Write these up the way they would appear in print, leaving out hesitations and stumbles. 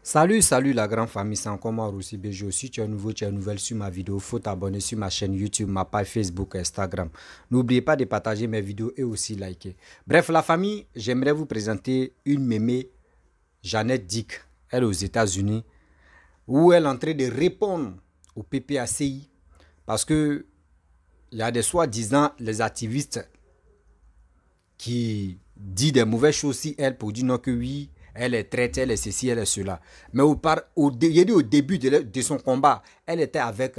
Salut, salut la grande famille, c'est encore moi Roussi BG. Si tu es nouveau, tu es nouvelle sur ma vidéo, faut t'abonner sur ma chaîne YouTube, ma page Facebook, Instagram. N'oubliez pas de partager mes vidéos et aussi liker. Bref, la famille, j'aimerais vous présenter une mémé, Jeannette Dick, elle est aux États-Unis, où elle est en train de répondre au PPACI parce que il y a des soi-disant les activistes qui disent des mauvaises choses si elle pour dire non que oui, elle est traite, elle est ceci, elle est cela. Mais au début de son combat, elle était avec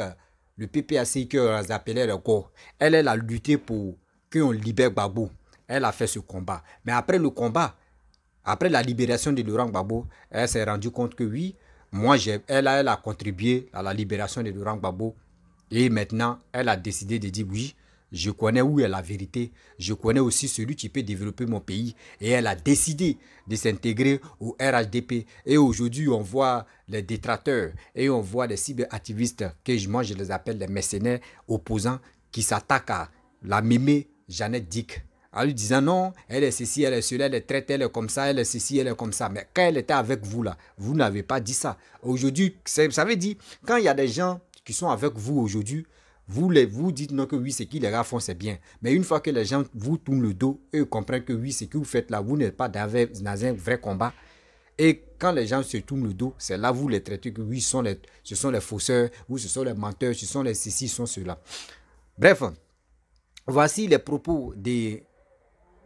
le PPACI qu'on appelait le corps. Elle a lutté pour qu'on libère Gbagbo. Elle a fait ce combat. Mais après le combat, après la libération de Laurent Gbagbo, elle s'est rendue compte que oui, elle a contribué à la libération de Laurent Gbagbo. Et maintenant, elle a décidé de dire oui, je connais où est la vérité. Je connais aussi celui qui peut développer mon pays. Et elle a décidé de s'intégrer au RHDP. Et aujourd'hui, on voit les détracteurs et on voit les cyberactivistes, que moi je les appelle les mercenaires opposants, qui s'attaquent à la mémé Jeannette Dick. En lui disant non, elle est ceci, elle est cela, elle est traite, elle est comme ça, elle est ceci, elle est comme ça. Mais quand elle était avec vous là, vous n'avez pas dit ça. Aujourd'hui, ça veut dire, quand il y a des gens qui sont avec vous aujourd'hui, vous dites non que oui, ce qu'ils les gars font, c'est bien. Mais une fois que les gens vous tournent le dos, eux comprennent que oui, ce que vous faites là, vous n'êtes pas dans un vrai combat. Et quand les gens se tournent le dos, c'est là vous les traitez que oui, ce sont les fausseurs, ou ce sont les menteurs, ce sont les ceci, ce sont ceux-là. Bref, voici les propos des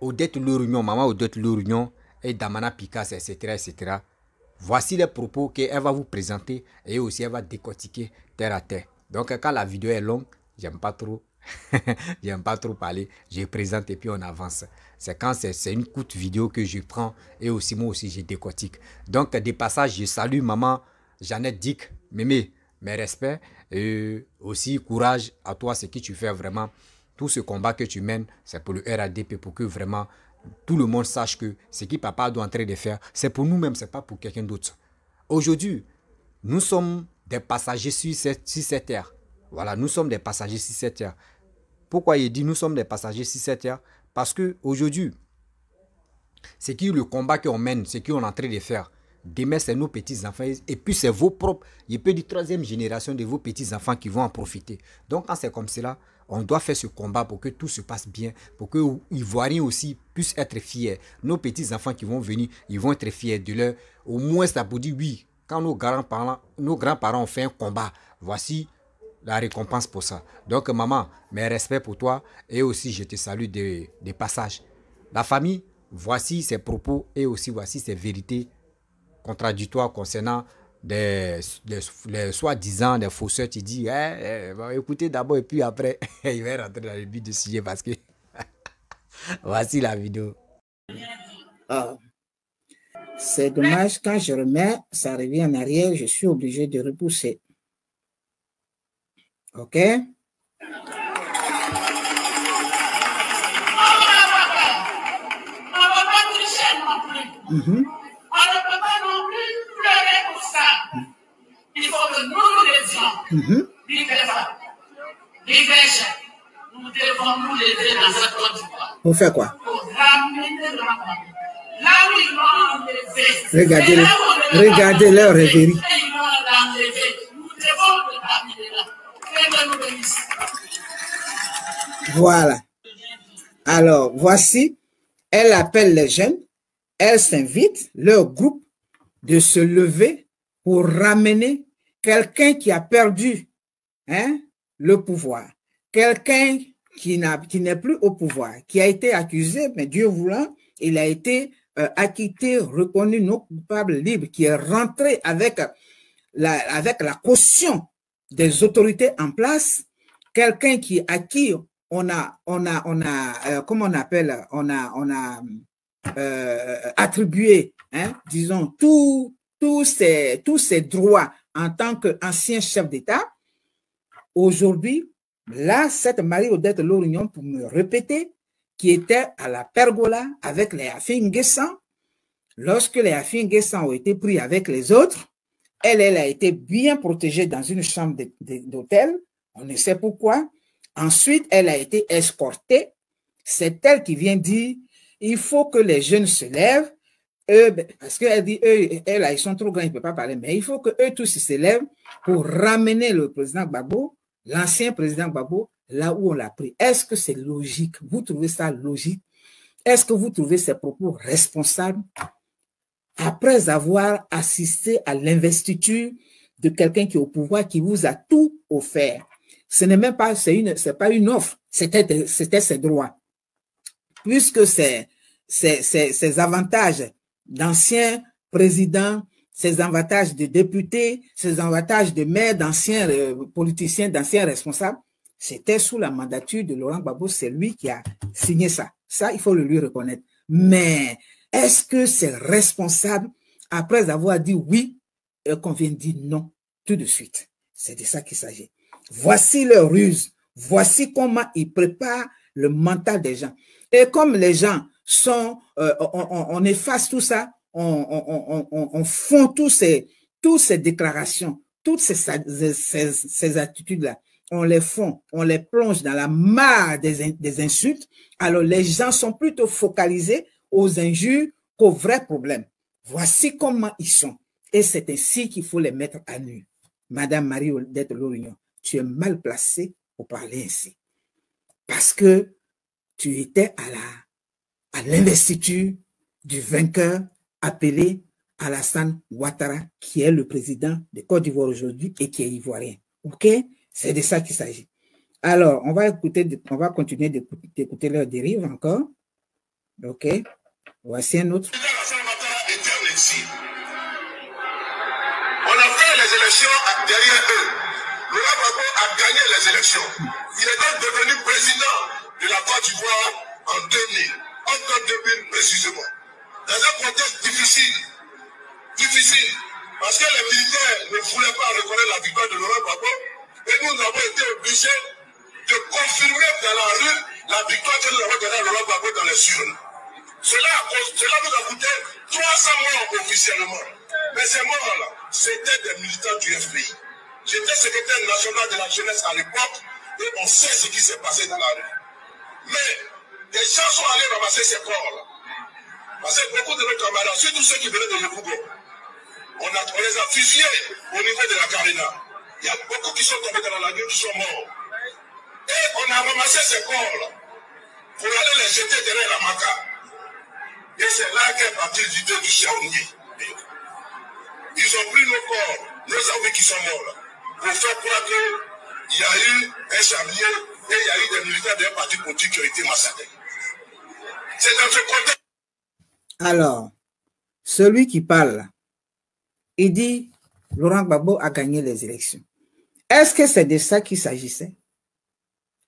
Odette Lorugnon, maman Odette Lorugnon et Damana Picasso, etc., etc. Voici les propos qu'elle va vous présenter et aussi elle va décortiquer terre à terre. Donc quand la vidéo est longue, j'aime pas trop, j'aime pas trop parler, je présente et puis on avance. C'est quand c'est une courte vidéo que je prends et aussi moi aussi je décortique. Donc des passages, je salue maman Jeannette Dick, mémé, mes respects et aussi courage à toi, ce que tu fais vraiment. Tout ce combat que tu mènes, c'est pour le RADP, pour que vraiment tout le monde sache que ce que papa doit en train de faire, c'est pour nous-mêmes, c'est pas pour quelqu'un d'autre. Aujourd'hui, nous sommes des passagers sur cette terre. Voilà, nous sommes des passagers sur cette terre. Pourquoi il dit nous sommes des passagers sur cette terre? Parce que aujourd'hui, c'est qui le combat qu'on mène, c'est qu'on est en train de faire. Demain, c'est nos petits-enfants. Et puis, c'est vos propres, il peut dire troisième génération de vos petits-enfants qui vont en profiter. Donc, quand c'est comme cela, on doit faire ce combat pour que tout se passe bien, pour que les Ivoiriens aussi puissent être fiers. Nos petits-enfants qui vont venir, ils vont être fiers de leur... Au moins, ça pour dire oui, quand nos grands-parents ont fait un combat, voici la récompense pour ça. Donc, maman, mes respects pour toi et aussi, je te salue des passages. La famille, voici ses propos et aussi voici ses vérités contradictoires concernant les soi-disant des fausseurs. Tu dis, écoutez d'abord et puis après, il va rentrer dans le but du sujet parce que voici la vidéo. Oh. C'est dommage, quand je remets, ça revient en arrière, je suis obligé de repousser. OK? On ne peut pas non plus pleurer pour ça. Il faut que nous nous levions. Nous devons nous lever dans cette Côte d'Ivoire. Pour faire quoi? Pour ramener le rapport. Là où ils l'ont enlevé. Regardez leur rêverie. Ils l'ont enlevé. Nous devons le ramener là. Que nous bénisse. Voilà. Alors, voici, elle appelle les jeunes. Elle s'invite, leur groupe, de se lever pour ramener quelqu'un qui a perdu le pouvoir. Quelqu'un qui n'est plus au pouvoir, qui a été accusé, mais Dieu voulant, il a été acquitté, reconnu non coupable, libre, qui est rentré avec la caution des autorités en place, quelqu'un à qui on a comment on appelle, on a attribué, disons, tous ces droits en tant qu'ancien chef d'État. Aujourd'hui, là, cette Marie-Odette Lorugnon, pour me répéter, qui était à la pergola avec les Afin-Guessan, lorsque les Afin-Guessan ont été pris avec les autres, elle a été bien protégée dans une chambre d'hôtel, on ne sait pourquoi. Ensuite, elle a été escortée. C'est elle qui vient dire, il faut que les jeunes se lèvent, eux, parce qu'elle dit, eux, là, ils sont trop grands, ils ne peuvent pas parler, mais il faut que eux tous s'élèvent pour ramener le président Gbagbo, l'ancien président Gbagbo, là où on l'a pris. Est-ce que c'est logique? Vous trouvez ça logique? Est-ce que vous trouvez ces propos responsables après avoir assisté à l'investiture de quelqu'un qui est au pouvoir, qui vous a tout offert? Ce n'est même pas, c'est pas une offre, c'était ses droits. Puisque ces avantages d'anciens présidents, ces avantages de députés, ces avantages de maires, d'anciens politiciens, d'anciens responsables, c'était sous la mandature de Laurent Gbagbo, c'est lui qui a signé ça. Ça, il faut le lui reconnaître. Mais est-ce que c'est responsable, après avoir dit oui, qu'on vienne dire non tout de suite? C'est de ça qu'il s'agit. Voici leur ruse. Voici comment ils préparent le mental des gens. Et comme les gens sont, on efface tout ça, on fond toutes ces déclarations, toutes ces attitudes-là, on les fond, on les plonge dans la mare des insultes. Alors les gens sont plutôt focalisés aux injures qu'aux vrais problèmes. Voici comment ils sont. Et c'est ainsi qu'il faut les mettre à nu. Madame Marie-Odette Lorignon, tu es mal placée pour parler ainsi. Parce que tu étais à l'investiture du vainqueur appelé Alassane Ouattara, qui est le président de Côte d'Ivoire aujourd'hui et qui est ivoirien. OK? C'est de ça qu'il s'agit. Alors, on va continuer d'écouter leur dérive encore. OK? Voici un autre. On a fait les élections derrière eux. Laurent Gbagbo a gagné les élections. Il est donc devenu président de la Côte d'Ivoire en 2000, octobre 2000 précisément. Dans un contexte difficile, parce que les militaires ne voulaient pas reconnaître la victoire de Laurent Gbagbo, et nous avons été obligés de confirmer dans la rue la victoire que nous avons donnée à Laurent Gbagbo dans les urnes. Cela nous a coûté 300 morts officiellement. Mais ces morts-là, c'était des militants du FPI. J'étais secrétaire national de la jeunesse à l'époque et on sait ce qui s'est passé dans la rue. Mais des gens sont allés ramasser ces corps-là. Parce que beaucoup de nos camarades, surtout ceux qui venaient de Yekoubo, on les a fusillés au niveau de la Carina. Il y a beaucoup qui sont tombés dans la rue, qui sont morts. Et on a ramassé ces corps-là pour aller les jeter derrière la Maca. Et c'est là qu'est parti l'idée du Chaouni. Ils ont pris nos corps, nos amis qui sont morts là, pour faire croire qu'il y a eu un charnier et il y a eu des militaires d'un parti politique qui ont été massacrés. C'est dans ce contexte. Alors, celui qui parle, il dit Laurent Gbagbo a gagné les élections. Est-ce que c'est de ça qu'il s'agissait?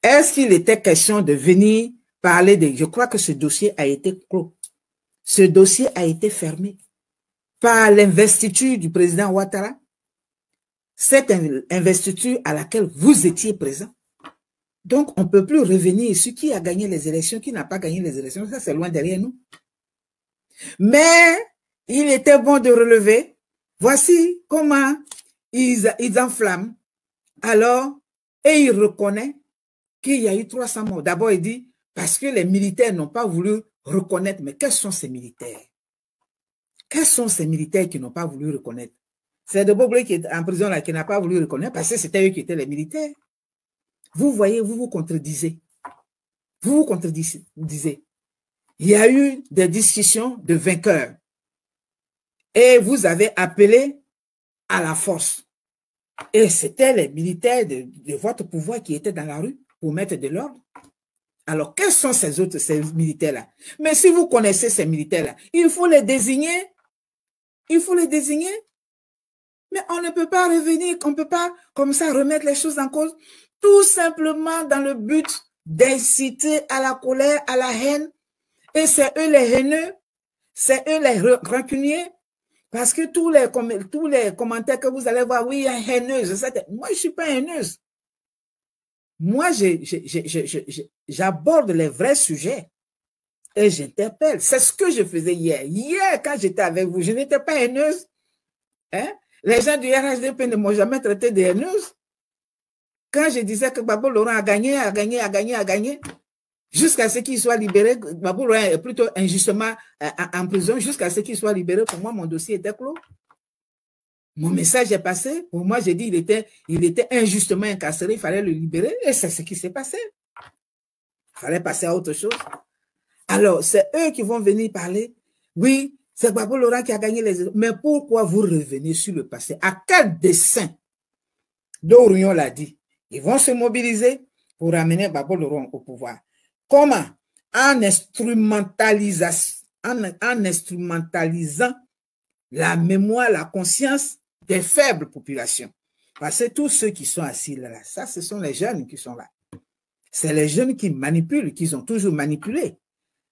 Est-ce qu'il était question de venir parler de... Je crois que ce dossier a été clos. Ce dossier a été fermé par l'investiture du président Ouattara. Cette investiture à laquelle vous étiez présent. Donc, on ne peut plus revenir sur qui a gagné les élections, qui n'a pas gagné les élections. Ça, c'est loin derrière nous. Mais, il était bon de relever. Voici comment ils enflamment. Alors, et il reconnaît qu'il y a eu 300 morts. D'abord, il dit, parce que les militaires n'ont pas voulu reconnaître. Mais quels sont ces militaires? Quels sont ces militaires qui n'ont pas voulu reconnaître? C'est de Boblé qui est en prison là, qui n'a pas voulu reconnaître parce que c'était eux qui étaient les militaires. Vous voyez, vous vous contredisez. Vous vous contredisez. Il y a eu des discussions de vainqueurs. Et vous avez appelé à la force. Et c'était les militaires de votre pouvoir qui étaient dans la rue pour mettre de l'ordre. Alors, quels sont ces militaires-là? Mais si vous connaissez ces militaires-là, il faut les désigner. Il faut les désigner. Mais on ne peut pas revenir, on ne peut pas comme ça remettre les choses en cause, tout simplement dans le but d'inciter à la colère, à la haine. Et c'est eux les haineux, c'est eux les rancuniers. Parce que tous les commentaires que vous allez voir, oui, haineuse. Moi, je ne suis pas haineuse. Moi, j'aborde les vrais sujets et j'interpelle. C'est ce que je faisais hier. Hier, quand j'étais avec vous, je n'étais pas haineuse. Hein? Les gens du RHDP ne m'ont jamais traité de haineuse. Quand je disais que Gbagbo Laurent a gagné, Jusqu'à ce qu'il soit libéré, Gbagbo Laurent est plutôt injustement en prison, jusqu'à ce qu'il soit libéré. Pour moi, mon dossier était clos. Mon message est passé. Pour moi, j'ai dit il était injustement incarcéré, il fallait le libérer. Et c'est ce qui s'est passé. Il fallait passer à autre chose. Alors, c'est eux qui vont venir parler. Oui, c'est Gbagbo Laurent qui a gagné les élections. Mais pourquoi vous revenez sur le passé? À quel dessein? Dorion l'a dit. Ils vont se mobiliser pour ramener Gbagbo Laurent au pouvoir. Comment? En instrumentalisant la mémoire, la conscience des faibles populations. Parce que tous ceux qui sont assis là, ça, ce sont les jeunes qui sont là. C'est les jeunes qui manipulent, qui ont toujours manipulé.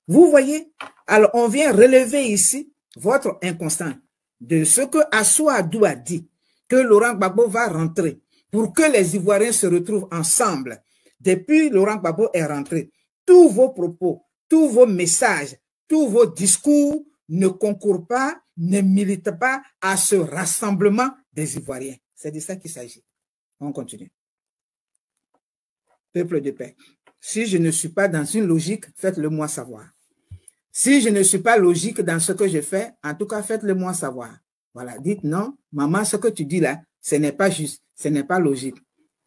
Vous voyez? Alors, on vient relever ici votre inconstant de ce que Assou Adou a dit, que Laurent Gbagbo va rentrer pour que les Ivoiriens se retrouvent ensemble. Depuis Laurent Gbagbo est rentré, tous vos propos, tous vos messages, tous vos discours ne concourent pas, ne militent pas à ce rassemblement des Ivoiriens. C'est de ça qu'il s'agit. On continue. Peuple de paix. Si je ne suis pas dans une logique, faites-le moi savoir. Si je ne suis pas logique dans ce que je fais, en tout cas, faites-le moi savoir. Voilà, dites non, maman, ce que tu dis là, ce n'est pas juste, ce n'est pas logique.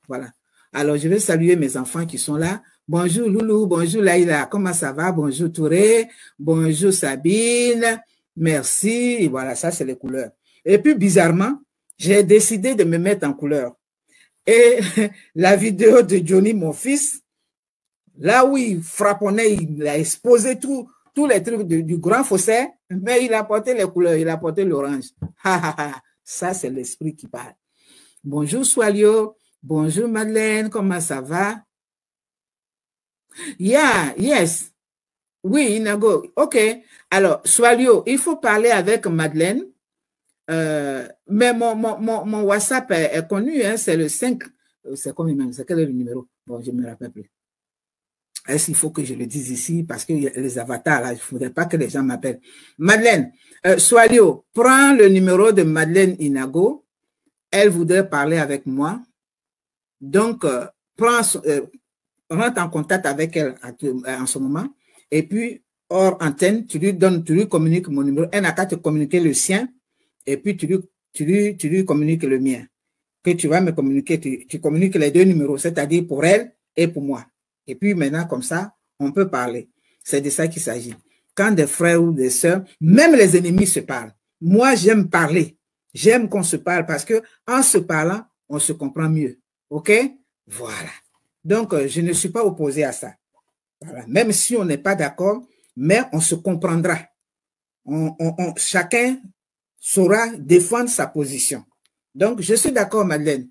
Voilà. Alors, je vais saluer mes enfants qui sont là. Bonjour Loulou, bonjour Laïla, comment ça va? Bonjour Touré, bonjour Sabine, merci. Et voilà, ça c'est les couleurs. Et puis, bizarrement, j'ai décidé de me mettre en couleur. Et la vidéo de Johnny, mon fils, là où il frapponnait, il a exposé tous les trucs du grand faussaire, mais il a porté les couleurs, il a porté l'orange. Ça, c'est l'esprit qui parle. Bonjour Swalio, bonjour Madeleine, comment ça va? Yeah, yes. Oui, Inago. OK. Alors, Swalio, il faut parler avec Madeleine. Mais mon WhatsApp est connu, hein, c'est le 5. C'est combien même? C'est quel est le numéro? Bon, je ne me rappelle plus. Est-ce qu'il faut que je le dise ici? Parce que les avatars, là, il ne faudrait pas que les gens m'appellent. Madeleine, Swalio, prends le numéro de Madeleine Inago. Elle voudrait parler avec moi. Donc, rentre en contact avec elle en ce moment. Et puis, hors antenne, tu lui communiques mon numéro. Elle n'a qu'à te communiquer le sien. Et puis, tu lui communiques le mien. Que tu vas me communiquer, tu communiques les deux numéros, c'est-à-dire pour elle et pour moi. Et puis maintenant, comme ça, on peut parler. C'est de ça qu'il s'agit. Quand des frères ou des sœurs, même les ennemis se parlent. Moi, j'aime parler. J'aime qu'on se parle parce que en se parlant, on se comprend mieux. OK? Voilà. Donc, je ne suis pas opposé à ça. Voilà. Même si on n'est pas d'accord, mais on se comprendra. Chacun saura défendre sa position. Donc, je suis d'accord, Madeleine.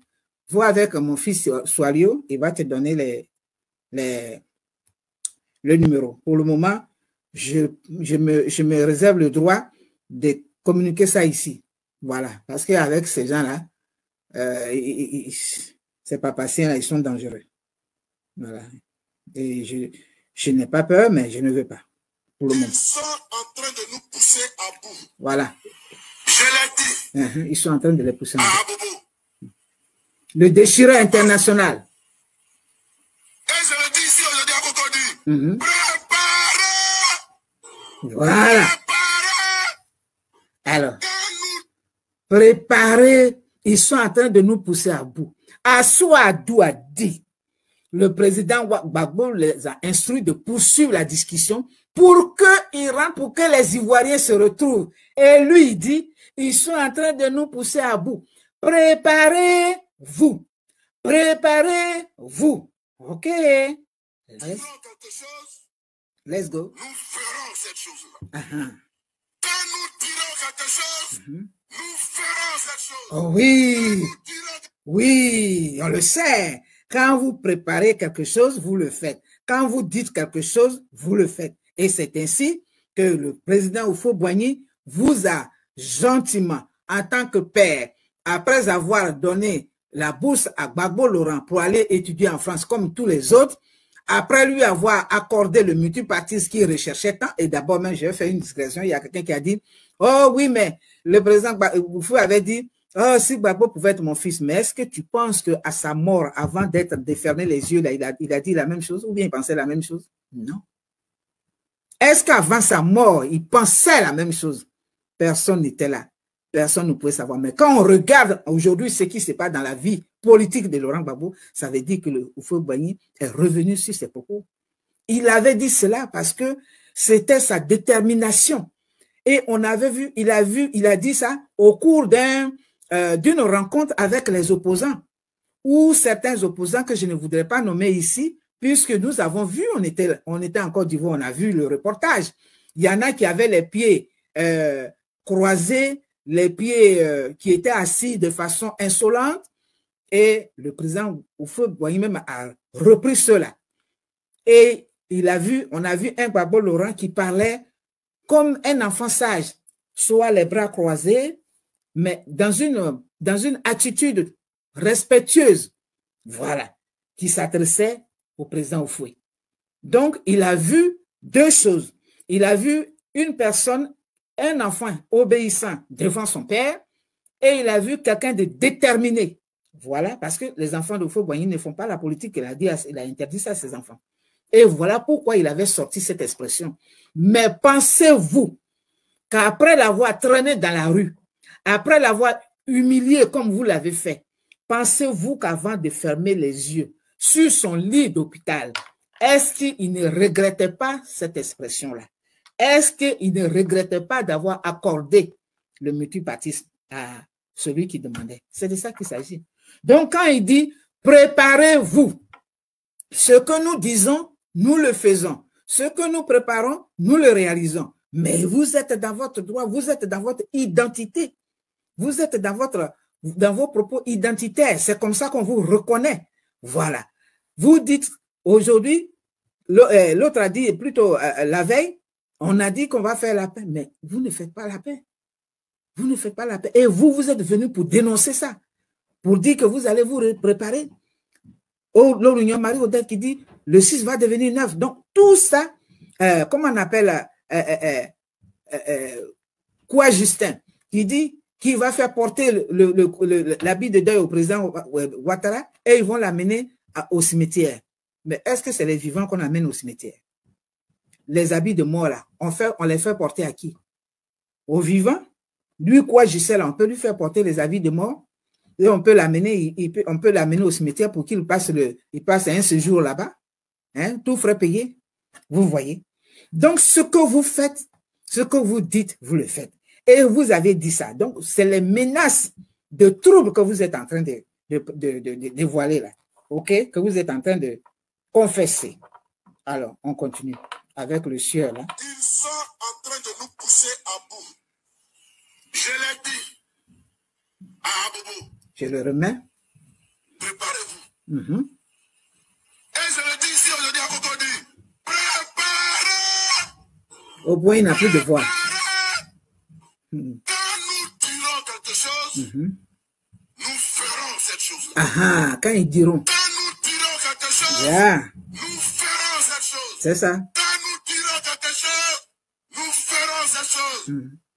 Vois avec mon fils Swalio, il va te donner le numéro. Pour le moment, je me réserve le droit de communiquer ça ici. Voilà. Parce qu'avec ces gens-là, c'est pas patient, ils sont dangereux. Voilà. Et je n'ai pas peur, mais je ne veux pas. Pour le moment. Ils sont en train de nous pousser à bout. Voilà. Je l'ai dit. Ils sont en train de les pousser à bout. Le déchireur international. Et je le dis ici aujourd'hui à Cocody. Préparez. Voilà. Préparez. Alors, préparez. Ils sont en train de nous pousser à bout. Assou Adou a dit, le président Gbagbo les a instruits de poursuivre la discussion pour qu'ils rentrent, pour que les Ivoiriens se retrouvent. Et lui, il dit, ils sont en train de nous pousser à bout. Préparez-vous. Préparez-vous. OK. Let's go. Nous ferons cette chose-là. Quand nous dirons quelque chose, nous ferons cette chose. Oh oui. Oui, on le sait. Quand vous préparez quelque chose, vous le faites. Quand vous dites quelque chose, vous le faites. Et c'est ainsi que le président Houphouët-Boigny vous a gentiment, en tant que père, après avoir donné la bourse à Gbagbo Laurent pour aller étudier en France comme tous les autres, après lui avoir accordé le multipartisme qu'il recherchait tant, et d'abord même, je vais faire une discrétion, il y a quelqu'un qui a dit, oh oui, mais le président Houphouët avait dit, oh, si Gbagbo pouvait être mon fils, mais est-ce que tu penses qu'à sa mort, avant d'être défermé les yeux, là, il a dit la même chose ou bien il pensait la même chose? Non. Est-ce qu'avant sa mort, il pensait la même chose? Personne n'était là. Personne ne pouvait savoir. Mais quand on regarde aujourd'hui ce qui se passe dans la vie politique de Laurent Gbagbo, ça veut dire que le Houphouët-Boigny est revenu sur ses propos. Il avait dit cela parce que c'était sa détermination. Et on avait vu, il a dit ça au cours d'une rencontre avec les opposants, ou certains opposants que je ne voudrais pas nommer ici, puisque nous avons vu, on était en Côte d'Ivoire, on a vu le reportage. Il y en a qui avaient les pieds croisés, les pieds qui étaient assis de façon insolente, et le président Houphouët-Boigny même a repris cela. Et on a vu un Gbagbo Laurent qui parlait comme un enfant sage, soit les bras croisés, mais dans une attitude respectueuse, voilà, qui s'adressait au président Houphouët. Donc, il a vu deux choses. Il a vu une personne, un enfant obéissant devant son père, et il a vu quelqu'un de déterminé. Voilà, parce que les enfants de Houphouët-Boigny ne font pas la politique, il a interdit ça à ses enfants. Et voilà pourquoi il avait sorti cette expression. Mais pensez-vous qu'après l'avoir traîné dans la rue, après l'avoir humilié comme vous l'avez fait, pensez-vous qu'avant de fermer les yeux sur son lit d'hôpital, est-ce qu'il ne regrettait pas cette expression-là? Est-ce qu'il ne regrettait pas d'avoir accordé le multipartisme à celui qui demandait? C'est de ça qu'il s'agit. Donc, quand il dit « préparez-vous », ce que nous disons, nous le faisons. Ce que nous préparons, nous le réalisons. Mais vous êtes dans votre droit, vous êtes dans votre identité. Vous êtes dans vos propos identitaires. C'est comme ça qu'on vous reconnaît. Voilà. Vous dites aujourd'hui, l'autre a dit plutôt la veille, on a dit qu'on va faire la paix. Mais vous ne faites pas la paix. Vous ne faites pas la paix. Et vous êtes venus pour dénoncer ça. Pour dire que vous allez vous préparer. L'Union Marie-Odette qui dit le 6 va devenir 9. Donc, tout ça, comment on appelle quoi Justin, qui dit qu'il va faire porter l'habit de deuil au président Ouattara et ils vont l'amener au cimetière. Mais est-ce que c'est les vivants qu'on amène au cimetière? Les habits de mort, là, on les fait porter à qui? Aux vivants? Lui, quoi Gisèle, on peut lui faire porter les habits de mort et on peut l'amener au cimetière pour qu'il passe un séjour là-bas. Hein, tout frais payé. Vous voyez. Donc, ce que vous faites, ce que vous dites, vous le faites. Et vous avez dit ça. Donc, c'est les menaces de troubles que vous êtes en train de dévoiler là. OK? Que vous êtes en train de confesser. Alors, on continue avec le sieur là. Ils sont en train de nous pousser à bout. Je l'ai dit à Abobo. Je le remets. Préparez-vous. Et je le dis ici aujourd'hui à Cocody. Préparez. Au point, il n'a plus de voix. Quand nous dirons quelque chose, nous ferons cette chose. Ah, quand ils diront. Quand nous dirons quelque chose, nous ferons cette chose. C'est ça. Quand nous dirons quelque chose, nous ferons cette chose.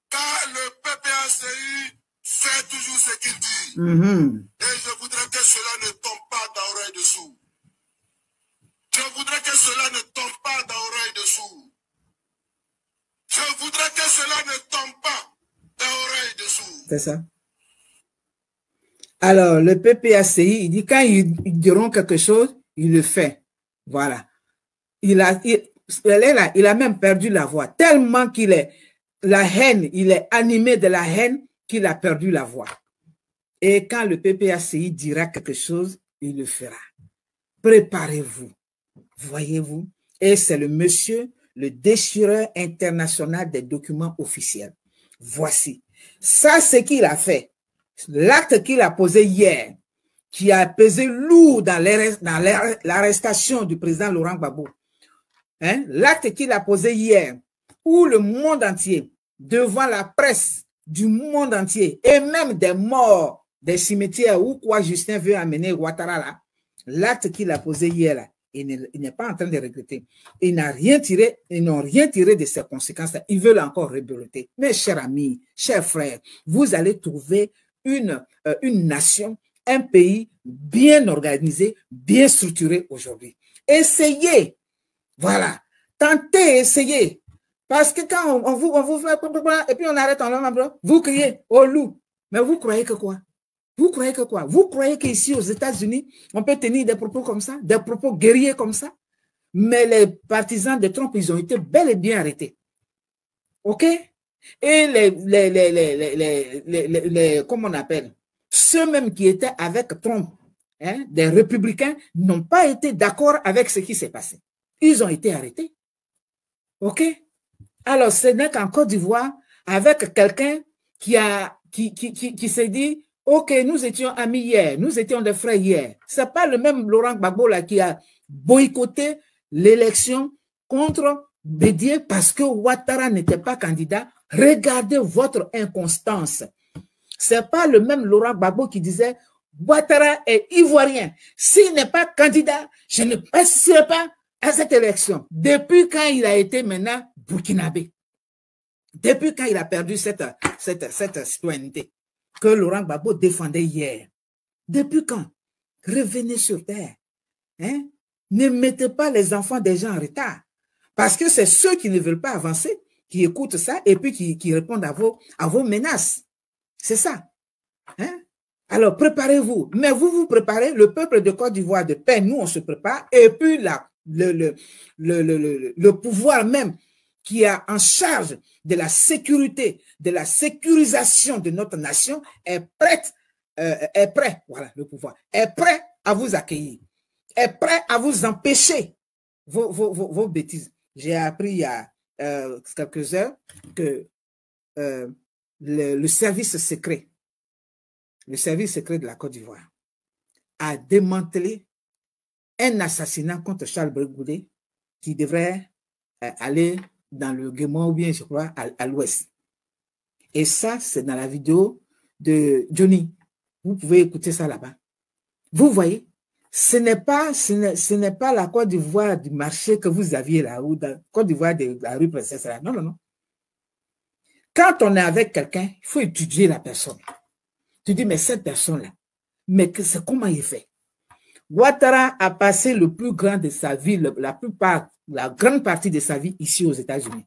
Car le PPACI fait toujours ce qu'il dit. Et je voudrais que cela ne tombe pas d'oreille dessous. Je voudrais que cela ne tombe pas d'oreille dessous. Je voudrais que cela ne tombe pas d'oreille dessous. C'est ça. Alors, le PPACI, il dit quand ils diront quelque chose, il le fait. Voilà. Il a même perdu la voix. Tellement qu'il est la haine, il est animé de la haine qu'il a perdu la voix. Et quand le PPACI dira quelque chose, il le fera. Préparez-vous. Voyez-vous? Et c'est le monsieur, le déchireur international des documents officiels. Voici. Ça, c'est qu'il a fait. L'acte qu'il a posé hier, qui a pesé lourd dans l'arrestation du président Laurent Gbagbo. Hein? L'acte qu'il a posé hier, où le monde entier, devant la presse du monde entier, et même des morts des cimetières où quoi Justin veut amener Ouattara là, l'acte qu'il a posé hier là, il n'est pas en train de regretter. Ils n'ont rien tiré de ces conséquences-là. Ils veulent encore rebeloter. Mes chers amis, chers frères, vous allez trouver une nation, un pays bien organisé, bien structuré aujourd'hui. Essayez, voilà, tentez, essayez. Parce que quand on vous fait, et puis on arrête en l'homme, vous criez au loup. Mais vous croyez que quoi? Vous croyez que quoi? Vous croyez qu'ici aux États-Unis, on peut tenir des propos comme ça, des propos guerriers comme ça? Mais les partisans de Trump, ils ont été bel et bien arrêtés. OK? Et comment on appelle? Ceux-mêmes qui étaient avec Trump, hein, des républicains, n'ont pas été d'accord avec ce qui s'est passé. Ils ont été arrêtés. OK? Alors, ce n'est qu'en Côte d'Ivoire, avec quelqu'un qui s'est dit, OK, nous étions amis hier, nous étions des frères hier. Ce n'est pas le même Laurent Gbagbo là qui a boycotté l'élection contre Bédié parce que Ouattara n'était pas candidat. Regardez votre inconstance. Ce n'est pas le même Laurent Gbagbo qui disait Ouattara est ivoirien. S'il n'est pas candidat, je ne participerai pas à cette élection. Depuis quand il a été maintenant burkinabé? Depuis quand il a perdu cette citoyenneté que Laurent Gbagbo défendait hier? Depuis quand? Revenez sur terre. Hein? Ne mettez pas les enfants des gens en retard. Parce que c'est ceux qui ne veulent pas avancer, qui écoutent ça et puis qui répondent à vos menaces. C'est ça. Hein? Alors, préparez-vous. Mais vous vous préparez, le peuple de Côte d'Ivoire de paix, nous, on se prépare. Et puis, le pouvoir même qui est en charge de la sécurité, de la sécurisation de notre nation est prêt, voilà, le pouvoir, est prêt à vous accueillir, est prêt à vous empêcher vos bêtises. J'ai appris il y a quelques heures que le service secret de la Côte d'Ivoire a démantelé un assassinat contre Charles Bregoudé qui devrait aller dans le Guémon ou bien, je crois, à l'ouest. Et ça, c'est dans la vidéo de Johnny. Vous pouvez écouter ça là-bas. Vous voyez, ce n'est pas la Côte d'Ivoire du marché que vous aviez là, ou la Côte d'Ivoire de la rue Princesse là. Non, non, non. Quand on est avec quelqu'un, il faut étudier la personne. Tu dis, mais cette personne-là, mais c'est comment il fait? Ouattara a passé le plus grand de sa vie, la grande partie de sa vie ici aux États-Unis.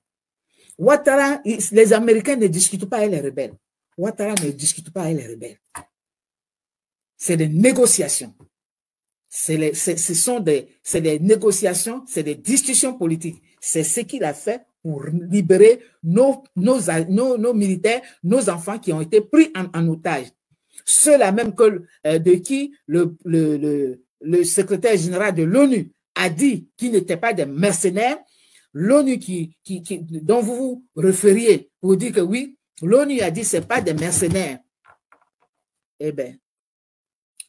Ouattara, les Américains ne discutent pas avec les rebelles. Ouattara ne discute pas avec les rebelles. C'est des négociations. C'est des négociations, c'est des discussions politiques. C'est ce qu'il a fait pour libérer nos militaires, nos enfants qui ont été pris en otage. Ceux-là même de qui le secrétaire général de l'ONU a dit qu'ils n'étaient pas des mercenaires. L'ONU dont vous vous référiez pour dire que oui, l'ONU a dit que ce n'est pas des mercenaires. Eh bien,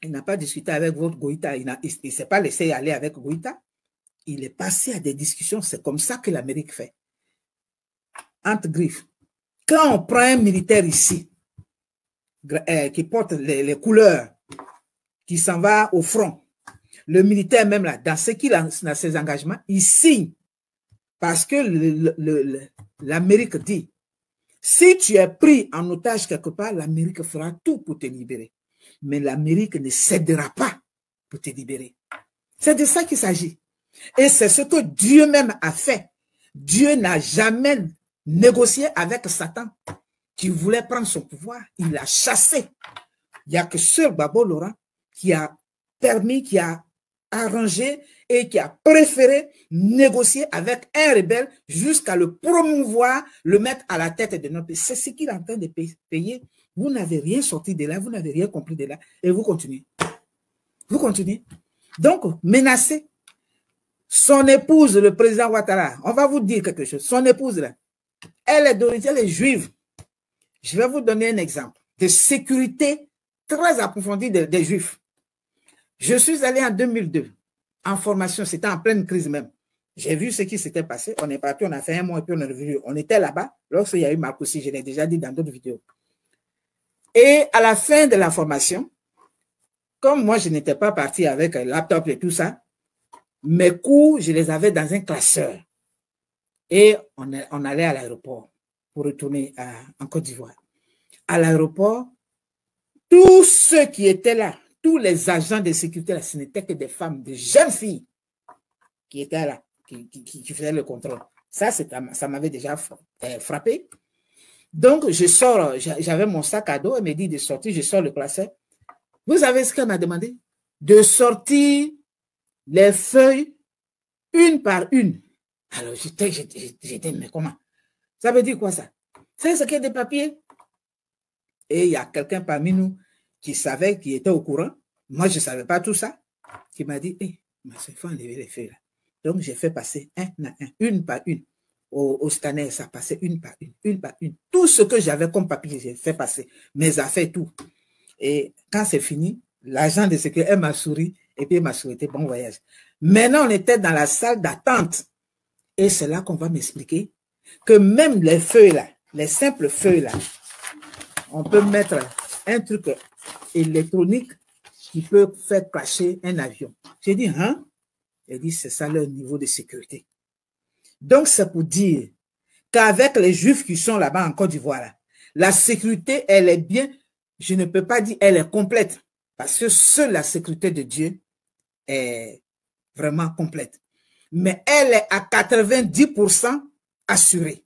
il n'a pas discuté avec votre Goïta, il ne s'est pas laissé aller avec Goïta. Il est passé à des discussions, c'est comme ça que l'Amérique fait. Entre griffes. Quand on prend un militaire ici, qui porte les couleurs, qui s'en va au front, le militaire même là, dans ce qu'il a dans ses engagements, il signe. Parce que l'Amérique dit, si tu es pris en otage quelque part, l'Amérique fera tout pour te libérer. Mais l'Amérique ne cédera pas pour te libérer. C'est de ça qu'il s'agit. Et c'est ce que Dieu même a fait. Dieu n'a jamais négocié avec Satan qui voulait prendre son pouvoir. Il l'a chassé. Il n'y a que Sœur Gbagbo Laurent qui a permis, qui a arrangé et qui a préféré négocier avec un rebelle jusqu'à le promouvoir, le mettre à la tête de notre pays. C'est ce qu'il est en train de payer. Vous n'avez rien sorti de là, vous n'avez rien compris de là, et vous continuez. Vous continuez. Donc, menacé. Son épouse, le président Ouattara, on va vous dire quelque chose. Son épouse, là, elle est d'origine, elle est juive. Je vais vous donner un exemple de sécurité très approfondie des Juifs. Je suis allé en 2002 en formation, c'était en pleine crise même. J'ai vu ce qui s'était passé. On est parti, on a fait un mois et puis on est revenu. On était là-bas lorsqu'il y a eu Marcoussi, je l'ai déjà dit dans d'autres vidéos. Et à la fin de la formation, comme moi, je n'étais pas parti avec un laptop et tout ça, mes cours, je les avais dans un classeur. Et on allait à l'aéroport pour retourner en Côte d'Ivoire. À l'aéroport, tous ceux qui étaient là, tous les agents de sécurité, là, ce n'étaient que des femmes, des jeunes filles qui étaient là, qui faisaient le contrôle. Ça m'avait déjà frappé. Donc, je sors, j'avais mon sac à dos, elle me dit de sortir, je sors le classeur. Vous savez ce qu'elle m'a demandé? De sortir les feuilles une par une. Alors, j'étais, mais comment? Ça veut dire quoi ça? C'est ce qu'il y a des papiers. Et il y a quelqu'un parmi nous qui savait, qui était au courant. Moi, je ne savais pas tout ça. Qui m'a dit, hey, ma soeur, il faut enlever les feuilles là. Donc, j'ai fait passer une par une. Au scanner, ça passait une par une. Tout ce que j'avais comme papier, j'ai fait passer. Mes affaires, tout. Et quand c'est fini, l'agent de sécurité, elle m'a souri et puis elle m'a souhaité bon voyage. Maintenant, on était dans la salle d'attente. Et c'est là qu'on va m'expliquer que même les feuilles là, les simples feuilles là, on peut mettre un truc électronique qui peut faire cracher un avion. J'ai dit, hein? Elle dit, c'est ça leur niveau de sécurité. Donc, c'est pour dire qu'avec les Juifs qui sont là-bas en Côte d'Ivoire, la sécurité, elle est bien, je ne peux pas dire elle est complète, parce que seule la sécurité de Dieu est vraiment complète. Mais elle est à 90% assurée.